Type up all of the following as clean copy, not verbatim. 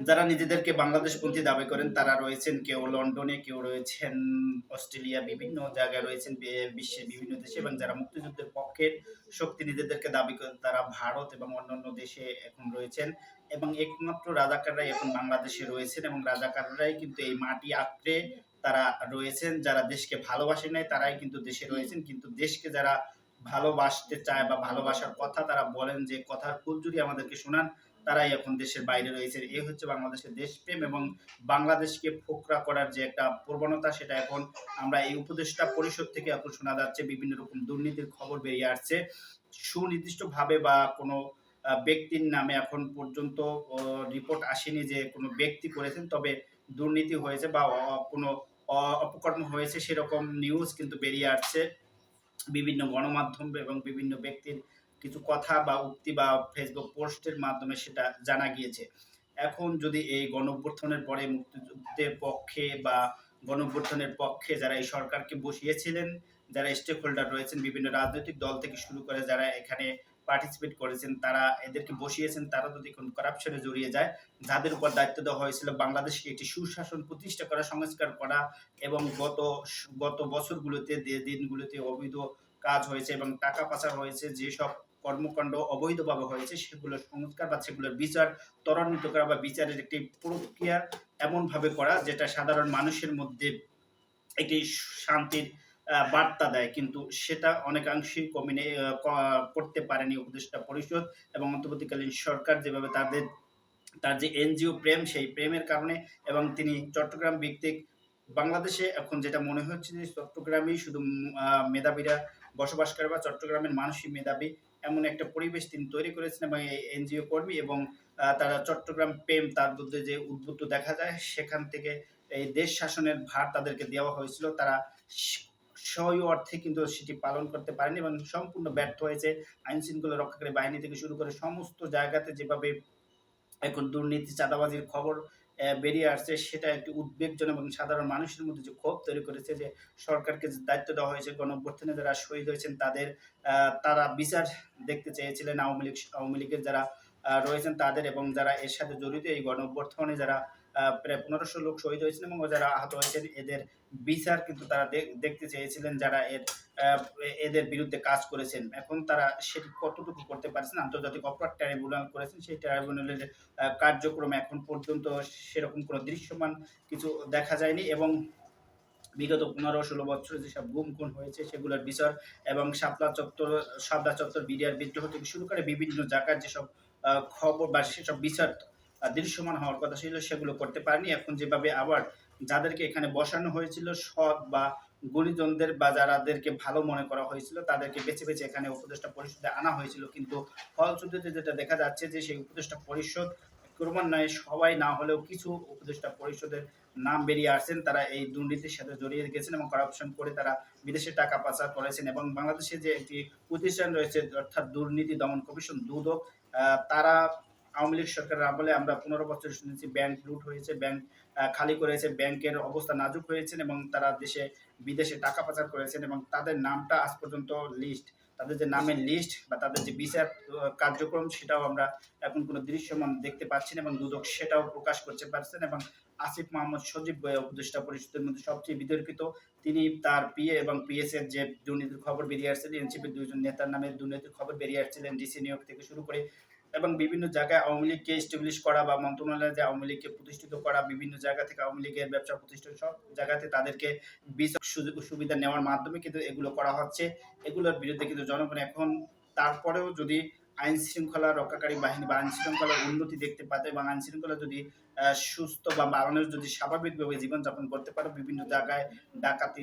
যারা নিজেদেরকে বাংলাদেশপন্থী দাবি করেন তারা রয়েছেন কেউ লন্ডনে, কেউ রয়েছেন অস্ট্রেলিয়া, বিভিন্ন জায়গায় রয়েছেন বিশ্বের বিভিন্ন দেশে। এবং যারা মুক্তিযুদ্ধের পক্ষের শক্তি নিজেদেরকে দাবি করেন তারা ভারত এবং অন্যান্য দেশে এখন রয়েছেন। এবং একমাত্র রাজাকাররাই এখন বাংলাদেশে রয়েছেন এবং রাজাকাররাই কিন্তু এই মাটি আঁকড়ে তারা রয়েছেন। যারা দেশকে ভালোবাসে নাই তারাই কিন্তু দেশে রয়েছেন, কিন্তু দেশকে যারা ভালোবাসতে চায় বা ভালোবাসার কথা তারা বলেন যে কথার ফুলঝুরি আমাদেরকে শোনান, তারাই এখন দেশের বাইরে রয়েছে। এই হচ্ছে বাংলাদেশের দেশপ্রেম এবং বাংলাদেশকে ফোকরা করার যে একটা প্রবণতা, সেটা এখন আমরা এই উপদেষ্টা পরিষদ থেকে এখন শোনা যাচ্ছে। বিভিন্ন রকম দুর্নীতির খবর বেরিয়ে আসছে সুনির্দিষ্টভাবে, বা কোনো ব্যক্তির নামে এখন পর্যন্ত রিপোর্ট আসেনি যে কোনো ব্যক্তি করেছেন, তবে দুর্নীতি হয়েছে বা কোনো অপকর্ম হয়েছে সেরকম নিউজ কিন্তু বেরিয়ে আসছে বিভিন্ন গণমাধ্যম এবং বিভিন্ন ব্যক্তির কিছু কথা বা উক্তি বা ফেসবুক পোস্টের মাধ্যমে সেটা জানা গিয়েছে। এখন যদি এই গণঅভ্যুত্থানের পরে মুক্তিযুদ্ধের পক্ষে বা গণঅভ্যুত্থানের পক্ষে যারা এই সরকারকে বসিয়েছিলেন, যারা স্টেক হোল্ডার রয়েছেন বিভিন্ন রাজনৈতিক দল থেকে শুরু করে যারা এখানে পার্টিসিপেট করেছেন, তারা এদেরকে বসিয়েছেন, তারা যদি এখন করাপশনে জড়িয়ে যায়, যাদের উপর দায়িত্ব দেওয়া হয়েছিল বাংলাদেশকে একটি সুশাসন প্রতিষ্ঠা করা, সংস্কার করা, এবং গত গত বছরগুলোতে দিনগুলোতে অবৈধ কাজ হয়েছে এবং টাকা পাচার হয়েছে, যেসব কর্মকাণ্ড অবৈধভাবে হয়েছে সেগুলোর সংস্কার বা সেগুলোর বিচার ত্বরান্বিত করা বা বিচারের একটি প্রক্রিয়া এমনভাবে করা যেটা সাধারণ মানুষের মধ্যে একটি শান্তির বার্তা দেয়, কিন্তু সেটা অনেকাংশেই কমিনে করতে পারেনি উপদেষ্টা পরিষদ এবং অন্তর্বর্তীকালীন সরকার। যেভাবে তার যে এনজিও প্রেম, সেই প্রেমের কারণে এবং তিনি চট্টগ্রাম ভিত্তিক বাংলাদেশে এখন যেটা মনে হচ্ছে যে চট্টগ্রামেই শুধু মেধাবীরা বসবাস করে বা চট্টগ্রামের মানুষই মেধাবী, এমন একটা পরিবেশ তিনি তৈরি করেছেন। এবং এই এনজিও কর্মী এবং তারা চট্টগ্রাম প্রেম তার মধ্যে যে উদ্বুদ্ধ দেখা যায়, সেখান থেকে এই দেশ শাসনের ভার তাদেরকে দেওয়া হয়েছিল, তারা সই অর্থে কিন্তু সেটি পালন করতে পারেনি এবং সম্পূর্ণ ব্যর্থ হয়েছে। আইন শৃঙ্খলা রক্ষাকারী বাহিনী থেকে শুরু করে সমস্ত জায়গাতে যেভাবে এখন দুর্নীতি চাঁদাবাজির খবর বেরিয়ে আসছে, সেটা একটি উদ্বেগজনক এবং সাধারণ মানুষের মধ্যে যে ক্ষোভ তৈরি করেছে যে সরকারকে যে দায়িত্ব দেওয়া হয়েছে গণঅভ্যুত্থানে যারা শহীদ হয়েছেন তাদের, তারা বিচার দেখতে চেয়েছিলেন। আওয়ামী লীগের যারা রয়েছেন তাদের, এবং যারা এর সাথে জড়িত এই গণঅভ্যুত্থানে যারা প্রায় ১৫০০ লোক শহীদ হয়েছেন এবং যারা আহত হয়েছেন, এদের বিচার কিন্তু তারা দেখতে চেয়েছিলেন যারা এদের বিরুদ্ধে কাজ করেছেন। এখন তারা সেটি কতটুকু করতে পারছেন, আন্তর্জাতিক অপরাধ ট্রাইব্যুনাল করেছেন, সেই ট্রাইব্যুনালের কার্যক্রম এখন পর্যন্ত সেরকম কোনো দৃশ্যমান কিছু দেখা যায়নি। এবং বিগত ১৫-১৬ বছরে যেসব গুম-খুন হয়েছে সেগুলোর বিচার এবং শাপলা চত্বর বিডিআর বিদ্রোহ থেকে শুরু করে বিভিন্ন জায়গার যেসব খবর বা সেসব বিচার দৃশ্যমান হওয়ার কথা ছিল সেগুলো করতে পারেনি। এখন যেভাবে আবার যাদেরকে এখানে বসানো হয়েছিল সৎ বা গুণীজনদের বা যাদেরকে ভালো মনে করা হয়েছিল তাদেরকে বেছে বেছে এখানে উপদেষ্টা পরিষদে আনা হয়েছিল। কিন্তু ফলশ্রুতিতে যেটা দেখা যাচ্ছে যে সেই উপদেষ্টা পরিষদ ক্রমান্বয়ে সবাই না হলেও কিছু উপদেষ্টা পরিষদের নাম বেরিয়ে আসছেন, তারা এই দুর্নীতির সাথে জড়িয়ে গেছেন এবং করাপশন করে তারা বিদেশে টাকা পাচার করেছেন। এবং বাংলাদেশে যে একটি প্রতিষ্ঠান রয়েছে অর্থাৎ দুর্নীতি দমন কমিশন দুদক, তারা আওয়ামী লীগ সরকারের আমলে আমরা ১৫ বছর শুনেছি ব্যাংক লুট হয়েছে, ব্যাংক খালি করেছে, ব্যাংকের অবস্থা নাজুক হয়েছেন এবং তারা বিদেশে টাকা পাচার করেছেন এবং তাদের নামটা আজ পর্যন্ত লিস্ট, তাদের যে নামের লিস্ট বা তাদের যে বিচার কার্যক্রম সেটাও আমরা এখন কোনো দৃশ্যমান দেখতে পাচ্ছি না এবং দুদক সেটাও প্রকাশ করতে পারছেন। এবং আসিফ মাহমুদ সজীব উপদেষ্টা পরিষদের মধ্যে সবচেয়ে বিতর্কিত, তিনি তার পিএ এবং পিএস এর যে দুর্নীতির খবর বেরিয়ে আসছিল, এনসিপির দুইজন নেতার নামে দুর্নীতির খবর বেরিয়ে আসছিলেন ডিসি নিয়োগ থেকে শুরু করে, এবং বিভিন্ন জায়গায় আওয়ামী লীগকে এস্টাবলিশ করা বা মন্ত্রণালয়ে যে আওয়ামী লীগকে প্রতিষ্ঠিত করা, বিভিন্ন জায়গা থেকে আওয়ামী লীগের ব্যবসা প্রতিষ্ঠান সব জায়গাতে তাদেরকে বিচার সুযোগ সুবিধা নেওয়ার মাধ্যমে কিন্তু এগুলো করা হচ্ছে। এগুলোর বিরুদ্ধে কিন্তু জনগণ এখন, তারপরেও যদি আইন শৃঙ্খলা রক্ষাকারী বাহিনী বা আইন শৃঙ্খলার উন্নতি দেখতে পাতে এবং আইন শৃঙ্খলা যদি সুস্থ বা মানুষ যদি স্বাভাবিকভাবে জীবনযাপন করতে পারে, বিভিন্ন জায়গায় ডাকাতি,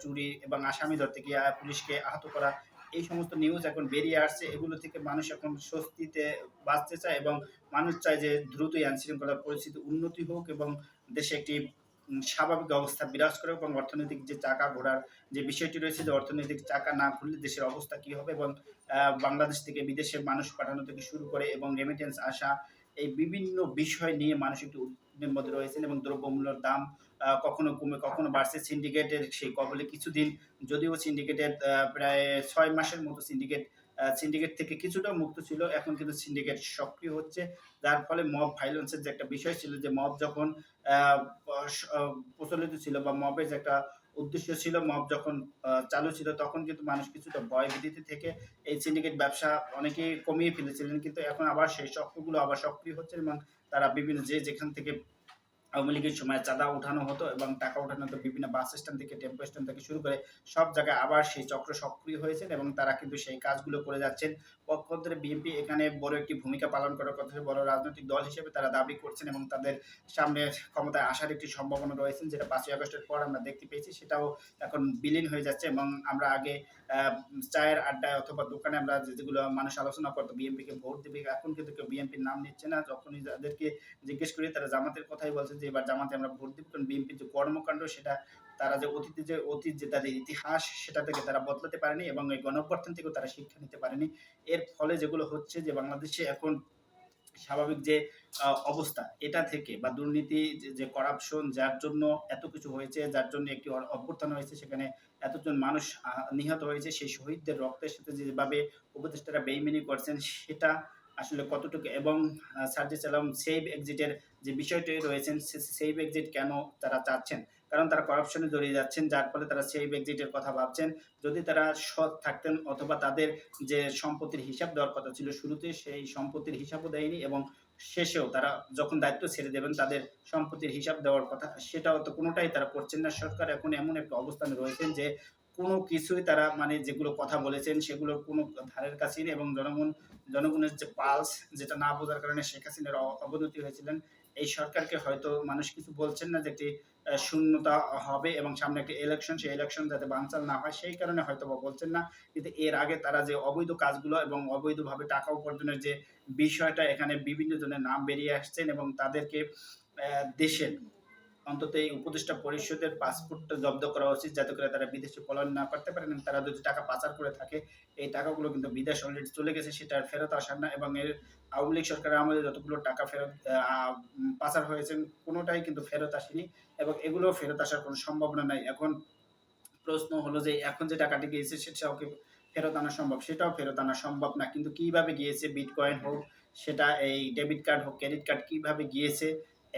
চুরি এবং আসামি ধরতে গিয়ে পুলিশকে আহত করা, এই সমস্ত নিউজ এখন বেরিয়ে আসছে। এগুলো থেকে মানুষ এখন স্বস্তিতে বাঁচতে চায় এবং মানুষ চায় যে দ্রুতই আইন শৃঙ্খলার পরিস্থিতি উন্নতি হোক এবং দেশে একটি স্বাভাবিক অবস্থা বিরাজ করে এবং অর্থনৈতিক যে চাকা ঘোরার যে বিষয়টি রয়েছে, যে অর্থনৈতিক চাকা না ঘুরলে দেশের অবস্থা কি হবে, এবং বাংলাদেশ থেকে বিদেশে মানুষ পাঠানো থেকে শুরু করে এবং রেমিটেন্স আসা, এই বিভিন্ন বিষয় নিয়ে মানুষ একটু উদ্বিগ্নের মধ্যে রয়েছেন। এবং দ্রব্যমূল্যের দাম কখনো কমে কখনো বাড়ছে। সিন্ডিকেটের সেই কবলে কিছুদিন, যদিও সিন্ডিকেটের প্রায় ৬ মাসের মতো সিন্ডিকেট সিন্ডিকেট থেকে কিছুটা মুক্ত ছিল। এখন কিন্তু সিন্ডিকেট সক্রিয় হচ্ছে। যার ফলে মব ভায়োলেন্স এর যে একটা বিষয় ছিল, যে মব যখন আ স প্রচলিত ছিল বা মবের যে একটা উদ্দেশ্য ছিল, মব যখন চালু ছিল তখন কিন্তু মানুষ কিছুটা ভয়-ভীতিতে থেকে এই সিন্ডিকেট ব্যবসা অনেকেই কমিয়ে ফেলেছিলেন। কিন্তু এখন আবার সেই চক্রগুলো আবার সক্রিয় হচ্ছে এবং তারা বিভিন্ন যে যেখান থেকে আওয়ামী লীগের সময় চাঁদা উঠানো হতো এবং টাকা উঠানো হতো বিভিন্ন বাস স্ট্যান্ড থেকে, টেম্পো স্ট্যান্ড থেকে শুরু করে সব জায়গায় আবার সেই চক্র সক্রিয় হয়েছেন এবং তারা কিন্তু সেই কাজগুলো করে যাচ্ছেন। পক্ষান্তরে বিএনপি এখানে বড় একটি ভূমিকা পালন করার কথা, বড় রাজনৈতিক দল হিসেবে তারা দাবি করছেন এবং তাদের সামনে ক্ষমতায় আসার একটি সম্ভাবনা রয়েছে, যেটা ৫ই আগস্টের পর আমরা দেখতে পেয়েছি। সেটাও এখন বিলীন হয়ে যাচ্ছে এবং আমরা আগে আ চায়ের আড্ডায় অথবা দোকানে আমরা যেগুলো মানুষ আলোচনা করতো বিএনপিকে ভোট দিবে, এখন কিন্তু কেউ বিএনপির নাম নিচ্ছে না। যখনই যাদেরকে জিজ্ঞেস করি তারা জামাতের কথাই বলছে যে এবার জামাতে আমরা ভোট দিব, কারণ বিএনপির যে কর্মকাণ্ড সেটা তারা যে অতীত যে তাদের ইতিহাস সেটা থেকে তারা বদলাতে পারেনি এবং এই গণঅভ্যুত্থান থেকেও তারা শিক্ষা নিতে পারেনি। এর ফলে যেগুলো হচ্ছে যে বাংলাদেশে এখন স্বাভাবিক যে অবস্থা এটা থেকে বা দুর্নীতি যে করাপশন যার জন্য এত কিছু হয়েছে, যার জন্য একটি অভ্যুত্থান হয়েছে, সেখানে এতজন মানুষ নিহত হয়েছে, সেই শহীদদের রক্তের সাথে যেভাবে উপদেষ্টারা বেইমানি করছেন সেটা আসলে কতটুকু, এবং সার্জিস আলম সেভ এক্সিটের যে বিষয়টি রয়েছেন, সেভ এক্সিট কেন তারা চাচ্ছেন? কারণ তারা করাপশনে জড়িয়ে যাচ্ছেন, যার ফলে তারা সেভ এক্সিটের কথা ভাবছেন। যদি তারা সৎ থাকতেন অথবা তাদের যে সম্পত্তির হিসাব দেওয়ার কথা ছিল শুরুতে, সেই সম্পত্তির হিসাবও দেয়নি এবং শেষেও তারা যখন দায়িত্ব ছেড়ে দেবেন তাদের সম্পত্তির হিসাব দেওয়ার কথা, সেটাও তো কোনটাই তারা করছেন না। সরকার এখন এমন একটা অবস্থানে রয়েছেন যে কোনো কিছুই তারা মানে যেগুলো কথা বলেছেন সেগুলোর কোনো ধারের কাছেই নেই এবং জনগণের যে পালস যেটা না বোঝার কারণে শেখ হাসিনার অবনতি হয়েছিলেন। এই সরকারকে হয়তো মানুষ কিছু বলছেন না যে একটি শূন্যতা হবে এবং সামনে একটা ইলেকশন, সেই ইলেকশন যাতে বানচাল না হয় সেই কারণে হয়তোবা বলছেন না। কিন্তু এর আগে তারা যে অবৈধ কাজগুলো এবং অবৈধভাবে টাকা উপার্জনের যে বিষয়টা, এখানে বিভিন্ন জনের নাম বেরিয়ে আসছেন এবং তাদেরকে দেশের অন্তত এই উপদেষ্টা পরিষদের পাসপোর্টটা জব্দ করা উচিত, যাতে করে তারা বিদেশে পলায়ন না করতে পারেন এবং তারা যদি টাকা পাচার করে থাকে, এই টাকাগুলো কিন্তু বিদেশ অলরেডি চলে গেছে, সেটা আর ফেরত আসার না এবং এর আওয়ামী লীগ সরকারের আমলে যতগুলো টাকা ফেরত পাচার হয়েছেন কোনোটাই কিন্তু ফেরত আসেনি এবং এগুলো ফেরত আসার কোনো সম্ভাবনা নাই। এখন প্রশ্ন হলো যে এখন যে টাকাটি গিয়েছে সেটাও কি ফেরত আনা সম্ভব? সেটাও ফেরত আনা সম্ভব না। কিন্তু কিভাবে গিয়েছে, বিটকয়েন হোক, সেটা এই ডেবিট কার্ড হোক, ক্রেডিট কার্ড কিভাবে গিয়েছে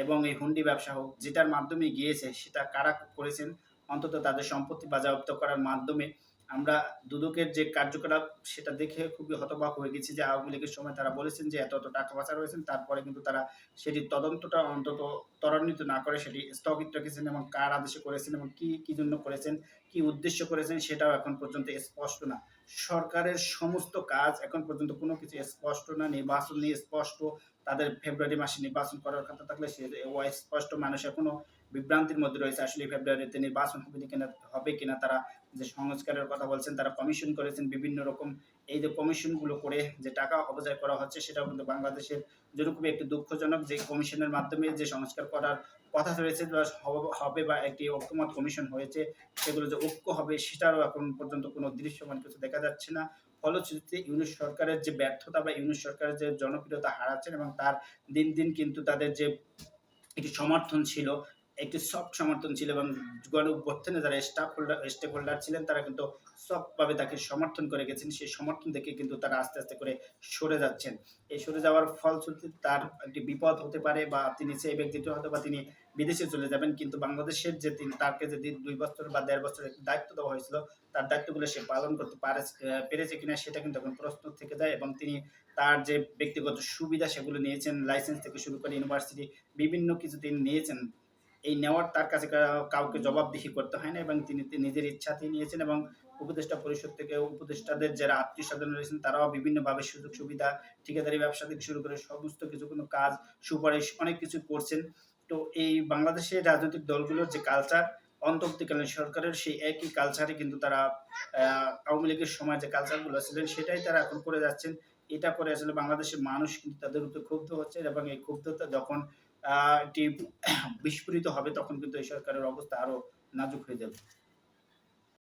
এবং এই হুন্ডি ব্যবসা হোক, যেটার মাধ্যমে গিয়েছে সেটা কারা করেছেন, অন্তত তাদের সম্পত্তি বাজেয়াপ্ত করার মাধ্যমে আমরা দুদকের যে কার্যকলাপ সেটা দেখে খুবই হতবাক হয়ে গেছি যে আওয়ামী লীগের সময় তারা বলেছেন যে এত টাকা পাচার হয়েছেন। তারপরে কিন্তু তারা সেটির তদন্তটা অন্তত ত্বরান্বিত না করে সেটি স্থগিত রেখেছেন এবং কার আদেশে করেছেন এবং কি জন্য করেছেন, কি উদ্দেশ্য করেছেন সেটাও এখন পর্যন্ত স্পষ্ট না। সরকারের সমস্ত কাজ এখন পর্যন্ত কোনো কিছু স্পষ্ট না। নির্বাচন নিয়ে স্পষ্ট, তাদের ফেব্রুয়ারি মাসে নির্বাচন করার কথা থাকলে সে অস্পষ্ট, মানুষ এখনো বিভ্রান্তির মধ্যে রয়েছে। আসলে ফেব্রুয়ারিতে নির্বাচন হবে কিনা তারা যে সংস্কারের কথা বলছেন, তারা কমিশন করেছেন বিভিন্ন রকম। এই যে কমিশনগুলো করে যে টাকা অপচয় করা হচ্ছে সেটাও কিন্তু বাংলাদেশের জন্য খুবই একটি দুঃখজনক, যে কমিশনের মাধ্যমে যে সংস্কার করার কথা রয়েছে বা হবে বা একটি ঐকমত্য কমিশন হয়েছে, সেগুলো যে ঐক্য হবে সেটারও এখন পর্যন্ত কোনো দৃশ্যমান কিছু দেখা যাচ্ছে না। ফলশ্রুতিতে ইউনূস সরকারের যে ব্যর্থতা বা ইউনূস সরকারের যে জনপ্রিয়তা হারাচ্ছেন এবং তার দিন কিন্তু তাদের যে একটি সমর্থন ছিল, একটি সফট সমর্থন ছিল এবং গণঅভ্যুত্থানে যারা স্টেক হোল্ডার ছিলেন তারা কিন্তু সফটভাবে তাকে সমর্থন করে গেছেন। সেই সমর্থন থেকে কিন্তু তারা আস্তে করে সরে যাচ্ছেন। এই সরে যাওয়ার ফলশ্রুতিতে তার একটি বিপদ হতে পারে বা তিনি সেই ব্যক্তিটি হয়তোবা তিনি বিদেশে চলে যাবেন। কিন্তু বাংলাদেশের যে তাকে যে ২ বছর বা ১.৫ বছরের দায়িত্ব দেওয়া হয়েছিল, তার দায়িত্বগুলো সে পালন করতে পেরেছে কিনা সেটা কিন্তু এখন প্রশ্ন থেকে যায় এবং তিনি তার যে ব্যক্তিগত সুবিধা সেগুলো নিয়েছেন, লাইসেন্স থেকে শুরু করে ইউনিভার্সিটি বিভিন্ন কিছু তিনি নিয়েছেন। এই নেওয়ার তার কাছে কাউকে জবাবদিহি করতে হয় না এবং তিনি নিজের ইচ্ছাতেই নিয়েছেন এবং উপদেষ্টা পরিষদ থেকে উপদেষ্টাদের যারা আত্মীয়স্বজন রয়েছেন তারাও বিভিন্নভাবে সুযোগ সুবিধা, ঠিকাদারি ব্যবসা থেকে শুরু করে সমস্ত কিছু কোনো কাজ, সুপারিশ অনেক কিছু করছেন। তো এই বাংলাদেশের রাজনৈতিক দলগুলোর যে কালচার, অন্তর্বর্তীকালীন সরকারের সেই একই কালচারে কিন্তু তারা আওয়ামী লীগের সময় যে কালচারগুলো ছিলেন সেটাই তারা এখন করে যাচ্ছেন। এটা করে আসলে বাংলাদেশের মানুষ কিন্তু তাদের উপরে ক্ষুব্ধ হচ্ছে এবং এই ক্ষুব্ধতা যখন এটি বিস্ফোরিত হবে তখন কিন্তু এই সরকারের অবস্থা আরো নাজুক হয়ে যাবে।